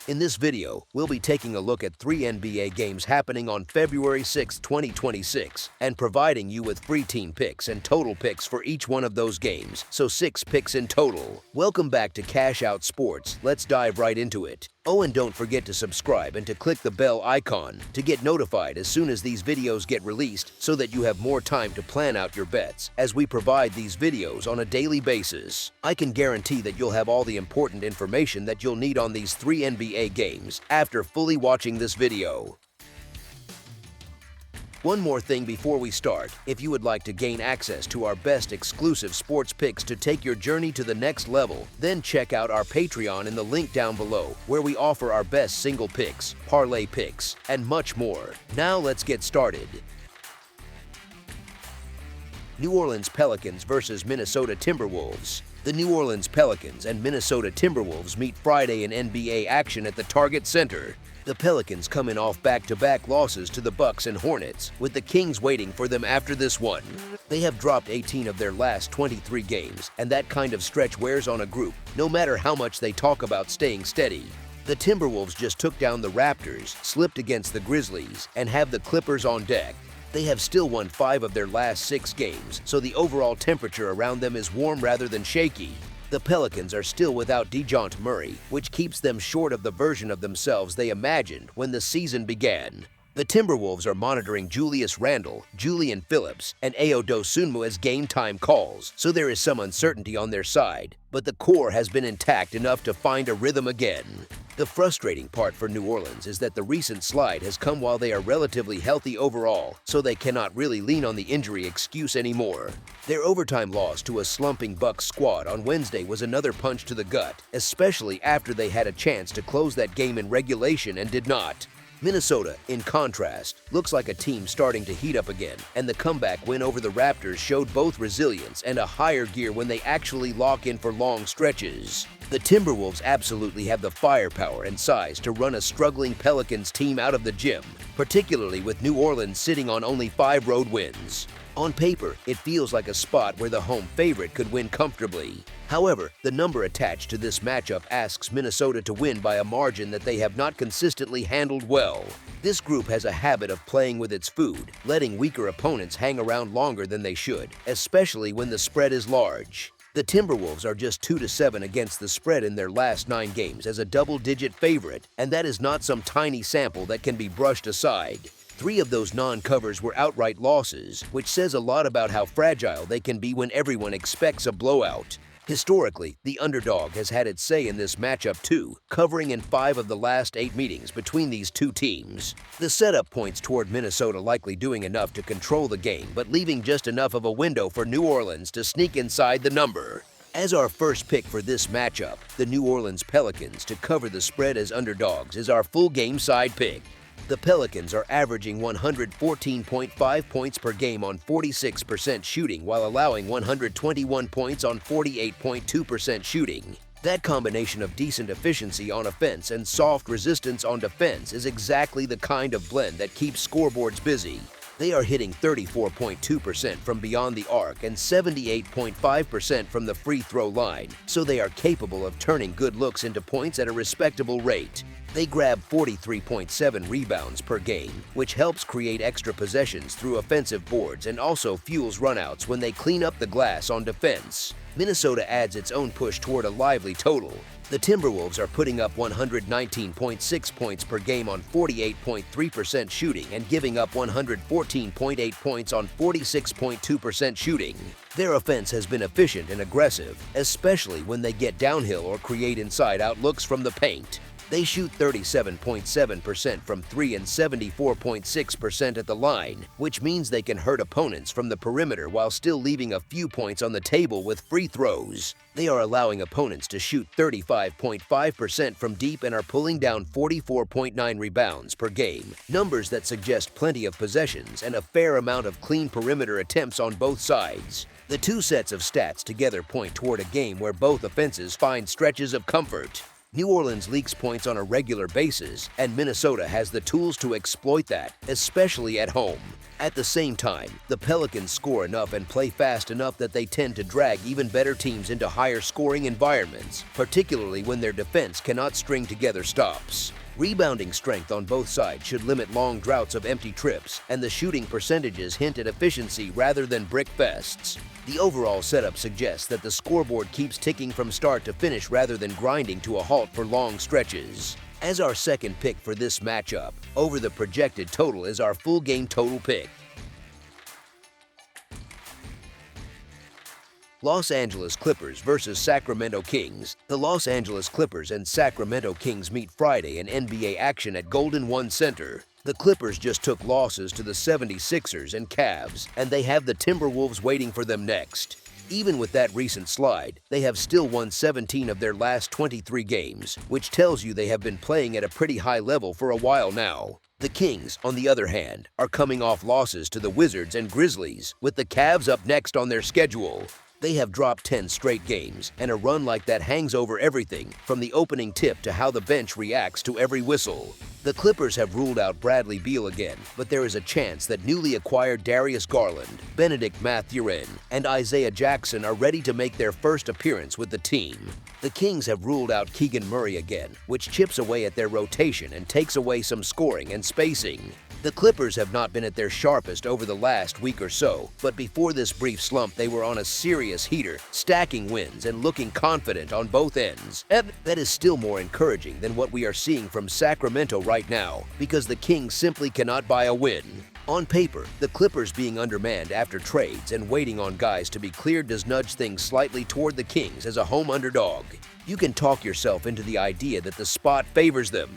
In this video, we'll be taking a look at 3 NBA games happening on February 6, 2026, and providing you with free team picks and total picks for each one of those games, so 6 picks in total. Welcome back to Cash Out Sports. Let's dive right into it. Oh, and don't forget to subscribe and to click the bell icon to get notified as soon as these videos get released so that you have more time to plan out your bets as we provide these videos on a daily basis. I can guarantee that you'll have all the important information that you'll need on these 3 NBA games after fully watching this video. One more thing before we start, if you would like to gain access to our best exclusive sports picks to take your journey to the next level, then check out our Patreon in the link down below, where we offer our best single picks, parlay picks, and much more. Now let's get started. New Orleans Pelicans versus Minnesota Timberwolves. The New Orleans Pelicans and Minnesota Timberwolves meet Friday in NBA action at the Target Center. The Pelicans come in off back-to-back losses to the Bucks and Hornets, with the Kings waiting for them after this one. They have dropped 18 of their last 23 games, and that kind of stretch wears on a group, no matter how much they talk about staying steady. The Timberwolves just took down the Raptors, slipped against the Grizzlies, and have the Clippers on deck. They have still won 5 of their last 6 games, so the overall temperature around them is warm rather than shaky. The Pelicans are still without DeJounte Murray, which keeps them short of the version of themselves they imagined when the season began. The Timberwolves are monitoring Julius Randle, Julian Phillips, and Ayo Dosunmu as game-time calls, so there is some uncertainty on their side, but the core has been intact enough to find a rhythm again. The frustrating part for New Orleans is that the recent slide has come while they are relatively healthy overall, so they cannot really lean on the injury excuse anymore. Their overtime loss to a slumping Bucks squad on Wednesday was another punch to the gut, especially after they had a chance to close that game in regulation and did not. Minnesota, in contrast, looks like a team starting to heat up again, and the comeback win over the Raptors showed both resilience and a higher gear when they actually lock in for long stretches. The Timberwolves absolutely have the firepower and size to run a struggling Pelicans team out of the gym, particularly with New Orleans sitting on only 5 road wins. On paper, it feels like a spot where the home favorite could win comfortably. However, the number attached to this matchup asks Minnesota to win by a margin that they have not consistently handled well. This group has a habit of playing with its food, letting weaker opponents hang around longer than they should, especially when the spread is large. The Timberwolves are just 2-7 against the spread in their last 9 games as a double-digit favorite, and that is not some tiny sample that can be brushed aside. 3 of those non-covers were outright losses, which says a lot about how fragile they can be when everyone expects a blowout. Historically, the underdog has had its say in this matchup too, covering in 5 of the last 8 meetings between these two teams. The setup points toward Minnesota likely doing enough to control the game, but leaving just enough of a window for New Orleans to sneak inside the number. As our first pick for this matchup, the New Orleans Pelicans to cover the spread as underdogs is our full game side pick. The Pelicans are averaging 114.5 points per game on 46% shooting while allowing 121 points on 48.2% shooting. That combination of decent efficiency on offense and soft resistance on defense is exactly the kind of blend that keeps scoreboards busy. They are hitting 34.2% from beyond the arc and 78.5% from the free throw line, so they are capable of turning good looks into points at a respectable rate. They grab 43.7 rebounds per game, which helps create extra possessions through offensive boards and also fuels runouts when they clean up the glass on defense. Minnesota adds its own push toward a lively total. The Timberwolves are putting up 119.6 points per game on 48.3% shooting and giving up 114.8 points on 46.2% shooting. Their offense has been efficient and aggressive, especially when they get downhill or create inside-out looks from the paint. They shoot 37.7% from 3 and 74.6% at the line, which means they can hurt opponents from the perimeter while still leaving a few points on the table with free throws. They are allowing opponents to shoot 35.5% from deep and are pulling down 44.9 rebounds per game, numbers that suggest plenty of possessions and a fair amount of clean perimeter attempts on both sides. The 2 sets of stats together point toward a game where both offenses find stretches of comfort. New Orleans leaks points on a regular basis, and Minnesota has the tools to exploit that, especially at home. At the same time, the Pelicans score enough and play fast enough that they tend to drag even better teams into higher scoring environments, particularly when their defense cannot string together stops. Rebounding strength on both sides should limit long droughts of empty trips, and the shooting percentages hint at efficiency rather than brick fests. The overall setup suggests that the scoreboard keeps ticking from start to finish rather than grinding to a halt for long stretches. As our second pick for this matchup, over the projected total is our full game total pick. Los Angeles Clippers versus Sacramento Kings. The Los Angeles Clippers and Sacramento Kings meet Friday in NBA action at Golden One Center. The Clippers just took losses to the 76ers and Cavs, and they have the Timberwolves waiting for them next. Even with that recent slide, they have still won 17 of their last 23 games, which tells you they have been playing at a pretty high level for a while now. The Kings, on the other hand, are coming off losses to the Wizards and Grizzlies, with the Cavs up next on their schedule. They have dropped 10 straight games, and a run like that hangs over everything, from the opening tip to how the bench reacts to every whistle. The Clippers have ruled out Bradley Beal again, but there is a chance that newly acquired Darius Garland, Benedict Mathurin, and Isaiah Jackson are ready to make their first appearance with the team. The Kings have ruled out Keegan Murray again, which chips away at their rotation and takes away some scoring and spacing. The Clippers have not been at their sharpest over the last week or so, but before this brief slump they were on a serious heater, stacking wins and looking confident on both ends. And that is still more encouraging than what we are seeing from Sacramento right now, because the Kings simply cannot buy a win. On paper, the Clippers being undermanned after trades and waiting on guys to be cleared does nudge things slightly toward the Kings as a home underdog. You can talk yourself into the idea that the spot favors them.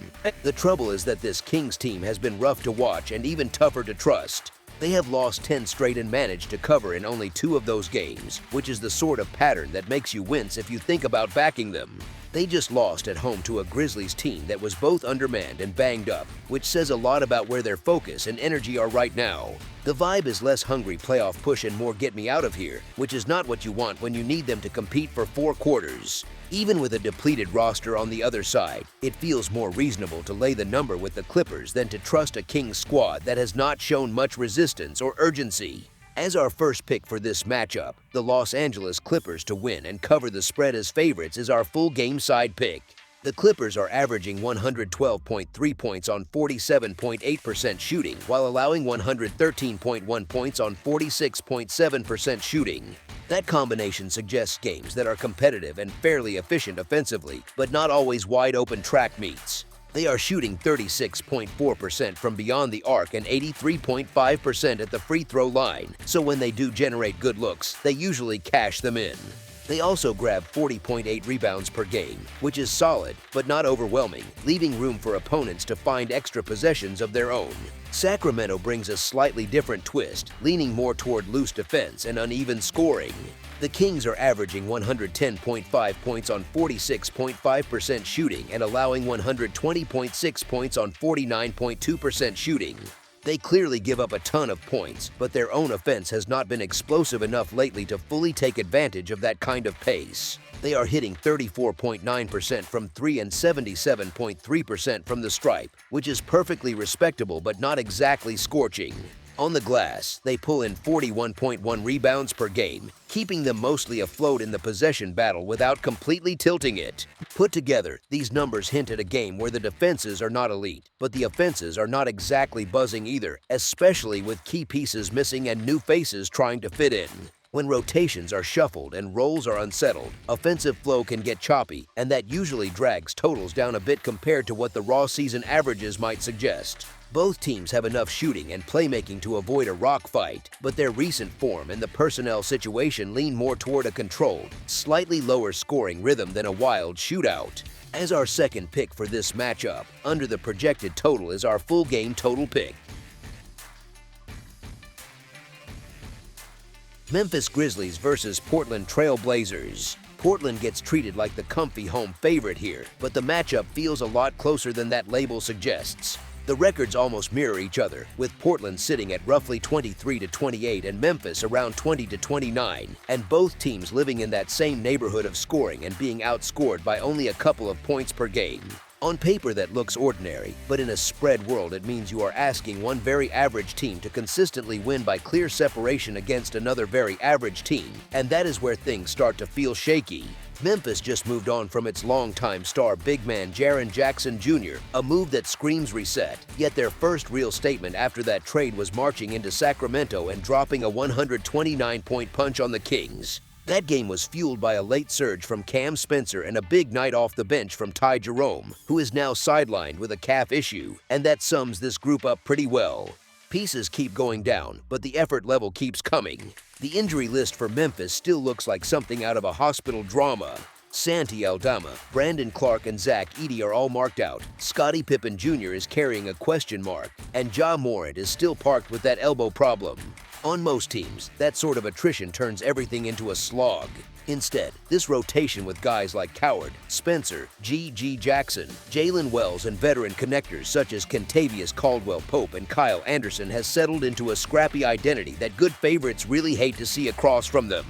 The trouble is that this Kings team has been rough to watch and even tougher to trust. They have lost 10 straight and managed to cover in only 2 of those games, which is the sort of pattern that makes you wince if you think about backing them. They just lost at home to a Grizzlies team that was both undermanned and banged up, which says a lot about where their focus and energy are right now. The vibe is less hungry playoff push and more get me out of here, which is not what you want when you need them to compete for 4 quarters. Even with a depleted roster on the other side, it feels more reasonable to lay the number with the Clippers than to trust a Kings squad that has not shown much resistance or urgency. As our first pick for this matchup, the Los Angeles Clippers to win and cover the spread as favorites is our full game side pick. The Clippers are averaging 112.3 points on 47.8% shooting, while allowing 113.1 points on 46.7% shooting. That combination suggests games that are competitive and fairly efficient offensively, but not always wide-open track meets. They are shooting 36.4% from beyond the arc and 83.5% at the free throw line, so when they do generate good looks, they usually cash them in. They also grab 40.8 rebounds per game, which is solid but not overwhelming, leaving room for opponents to find extra possessions of their own. Sacramento brings a slightly different twist, leaning more toward loose defense and uneven scoring. The Kings are averaging 110.5 points on 46.5% shooting and allowing 120.6 points on 49.2% shooting. They clearly give up a ton of points, but their own offense has not been explosive enough lately to fully take advantage of that kind of pace. They are hitting 34.9% from 3 and 77.3% from the stripe, which is perfectly respectable but not exactly scorching. On the glass, they pull in 41.1 rebounds per game, keeping them mostly afloat in the possession battle without completely tilting it. Put together, these numbers hint at a game where the defenses are not elite, but the offenses are not exactly buzzing either, especially with key pieces missing and new faces trying to fit in. When rotations are shuffled and roles are unsettled, offensive flow can get choppy, and that usually drags totals down a bit compared to what the raw season averages might suggest. Both teams have enough shooting and playmaking to avoid a rock fight, but their recent form and the personnel situation lean more toward a controlled, slightly lower scoring rhythm than a wild shootout. As our second pick for this matchup, under the projected total is our full game total pick. Memphis Grizzlies versus Portland Trail Blazers. Portland gets treated like the comfy home favorite here, but the matchup feels a lot closer than that label suggests. The records almost mirror each other, with Portland sitting at roughly 23-28 and Memphis around 20-29, and both teams living in that same neighborhood of scoring and being outscored by only a couple of points per game. On paper that looks ordinary, but in a spread world it means you are asking one very average team to consistently win by clear separation against another very average team, and that is where things start to feel shaky. Memphis just moved on from its longtime star big man Jaren Jackson Jr., a move that screams reset, yet their first real statement after that trade was marching into Sacramento and dropping a 129-point punch on the Kings. That game was fueled by a late surge from Cam Spencer and a big night off the bench from Ty Jerome, who is now sidelined with a calf issue, and that sums this group up pretty well. Pieces keep going down, but the effort level keeps coming. The injury list for Memphis still looks like something out of a hospital drama. Santi Aldama, Brandon Clark, and Zach Edey are all marked out. Scottie Pippen Jr. is carrying a question mark, and Ja Morant is still parked with that elbow problem. On most teams, that sort of attrition turns everything into a slog. Instead, this rotation with guys like Coward, Spencer, G.G. Jackson, Jalen Wells, and veteran connectors such as Kentavious Caldwell-Pope and Kyle Anderson has settled into a scrappy identity that good favorites really hate to see across from them.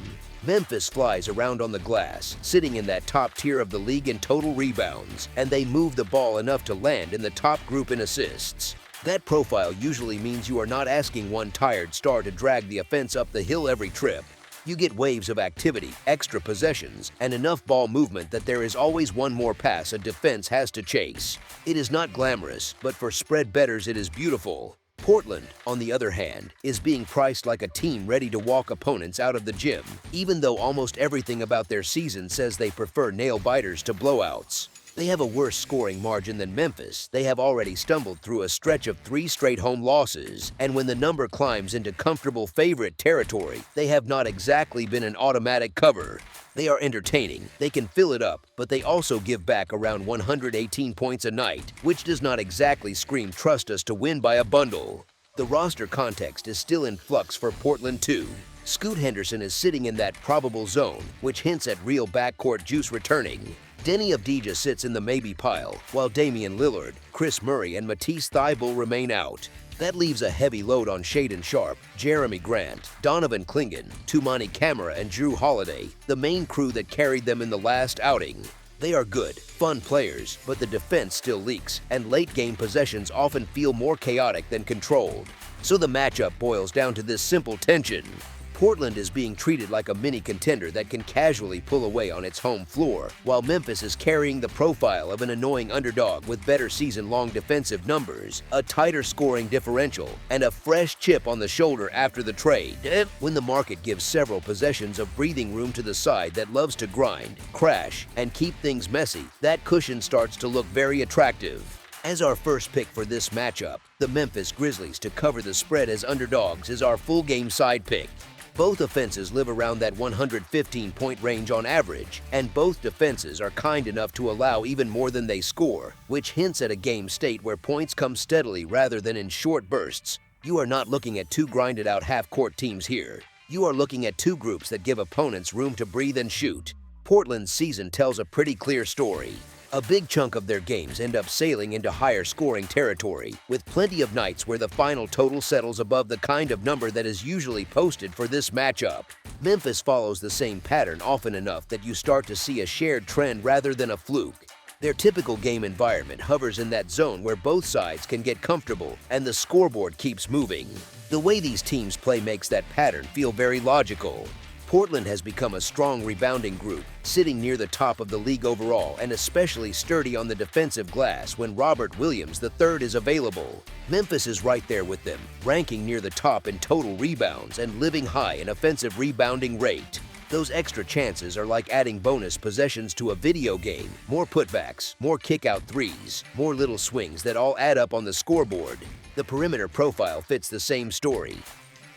Memphis flies around on the glass, sitting in that top tier of the league in total rebounds, and they move the ball enough to land in the top group in assists. That profile usually means you are not asking one tired star to drag the offense up the hill every trip. You get waves of activity, extra possessions, and enough ball movement that there is always one more pass a defense has to chase. It is not glamorous, but for spread bettors it is beautiful. Portland, on the other hand, is being priced like a team ready to walk opponents out of the gym, even though almost everything about their season says they prefer nail-biters to blowouts. They have a worse scoring margin than Memphis. They have already stumbled through a stretch of 3 straight home losses, and when the number climbs into comfortable favorite territory, they have not exactly been an automatic cover. They are entertaining, they can fill it up, but they also give back around 118 points a night, which does not exactly scream trust us to win by a bundle. The roster context is still in flux for Portland too. Scoot Henderson is sitting in that probable zone, which hints at real backcourt juice returning. Denny Avdija sits in the maybe pile, while Damian Lillard, Chris Murray, and Matisse Thybulle remain out. That leaves a heavy load on Shaedon Sharpe, Jeremy Grant, Donovan Clingan, Toumani Camara, and Drew Holiday, the main crew that carried them in the last outing. They are good, fun players, but the defense still leaks, and late-game possessions often feel more chaotic than controlled. So the matchup boils down to this simple tension. Portland is being treated like a mini contender that can casually pull away on its home floor, while Memphis is carrying the profile of an annoying underdog with better season-long defensive numbers, a tighter scoring differential, and a fresh chip on the shoulder after the trade. When the market gives several possessions of breathing room to the side that loves to grind, crash, and keep things messy, that cushion starts to look very attractive. As our first pick for this matchup, the Memphis Grizzlies to cover the spread as underdogs is our full game side pick. Both offenses live around that 115-point range on average, and both defenses are kind enough to allow even more than they score, which hints at a game state where points come steadily rather than in short bursts. You are not looking at two grinded-out half-court teams here. You are looking at two groups that give opponents room to breathe and shoot. Portland's season tells a pretty clear story. A big chunk of their games end up sailing into higher scoring territory, with plenty of nights where the final total settles above the kind of number that is usually posted for this matchup. Memphis follows the same pattern often enough that you start to see a shared trend rather than a fluke. Their typical game environment hovers in that zone where both sides can get comfortable and the scoreboard keeps moving. The way these teams play makes that pattern feel very logical. Portland has become a strong rebounding group, sitting near the top of the league overall and especially sturdy on the defensive glass when Robert Williams III is available. Memphis is right there with them, ranking near the top in total rebounds and living high in offensive rebounding rate. Those extra chances are like adding bonus possessions to a video game. More putbacks, more kick-out threes, more little swings that all add up on the scoreboard. The perimeter profile fits the same story.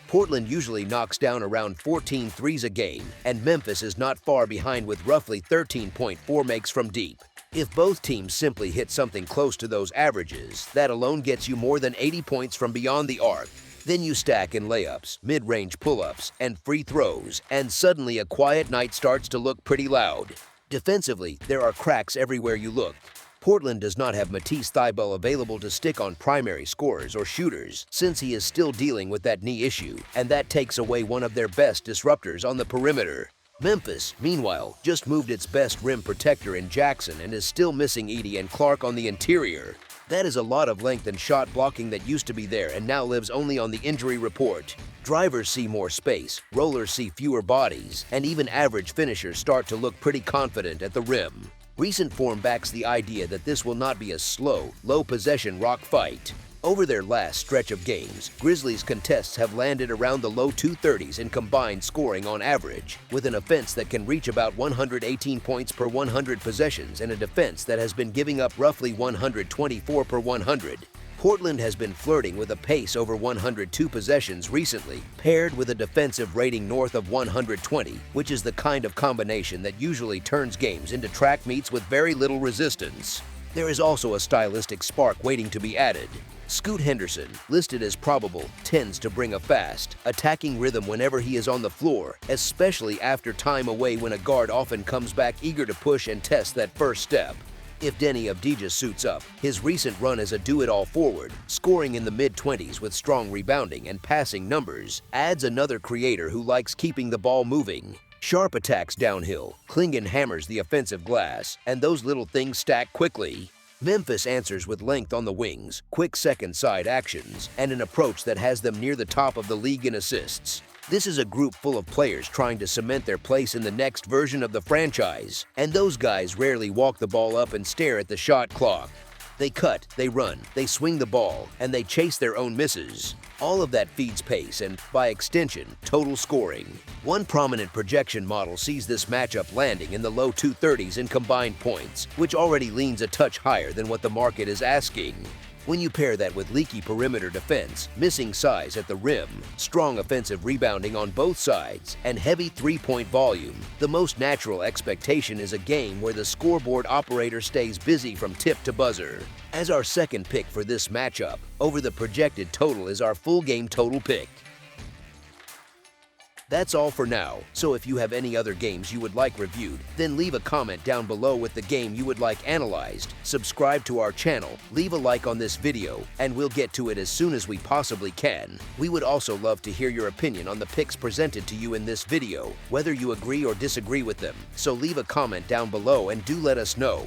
Portland usually knocks down around 14 threes a game, and Memphis is not far behind with roughly 13.4 makes from deep. If both teams simply hit something close to those averages, that alone gets you more than 80 points from beyond the arc. Then you stack in layups, mid-range pull-ups, and free throws, and suddenly a quiet night starts to look pretty loud. Defensively, there are cracks everywhere you look. Portland does not have Matisse Thybulle available to stick on primary scorers or shooters since he is still dealing with that knee issue, and that takes away one of their best disruptors on the perimeter. Memphis, meanwhile, just moved its best rim protector in Jackson and is still missing Edey and Clark on the interior. That is a lot of length and shot blocking that used to be there and now lives only on the injury report. Drivers see more space, rollers see fewer bodies, and even average finishers start to look pretty confident at the rim. Recent form backs the idea that this will not be a slow, low-possession rock fight. Over their last stretch of games, Grizzlies contests have landed around the low 230s in combined scoring on average, with an offense that can reach about 118 points per 100 possessions and a defense that has been giving up roughly 124 per 100. Portland has been flirting with a pace over 102 possessions recently, paired with a defensive rating north of 120, which is the kind of combination that usually turns games into track meets with very little resistance. There is also a stylistic spark waiting to be added. Scoot Henderson, listed as probable, tends to bring a fast, attacking rhythm whenever he is on the floor, especially after time away when a guard often comes back eager to push and test that first step. If Denny Avdija suits up, his recent run as a do-it-all forward, scoring in the mid-20s with strong rebounding and passing numbers, adds another creator who likes keeping the ball moving. Sharp attacks downhill, Klingon hammers the offensive glass, and those little things stack quickly. Memphis answers with length on the wings, quick second-side actions, and an approach that has them near the top of the league in assists. This is a group full of players trying to cement their place in the next version of the franchise, and those guys rarely walk the ball up and stare at the shot clock. They cut, they run, they swing the ball, and they chase their own misses. All of that feeds pace and, by extension, total scoring. One prominent projection model sees this matchup landing in the low 230s in combined points, which already leans a touch higher than what the market is asking. When you pair that with leaky perimeter defense, missing size at the rim, strong offensive rebounding on both sides, and heavy three-point volume, the most natural expectation is a game where the scoreboard operator stays busy from tip to buzzer. As our second pick for this matchup, over the projected total is our full game total pick. That's all for now, so if you have any other games you would like reviewed, then leave a comment down below with the game you would like analyzed, subscribe to our channel, leave a like on this video, and we'll get to it as soon as we possibly can. We would also love to hear your opinion on the picks presented to you in this video, whether you agree or disagree with them, so leave a comment down below and do let us know.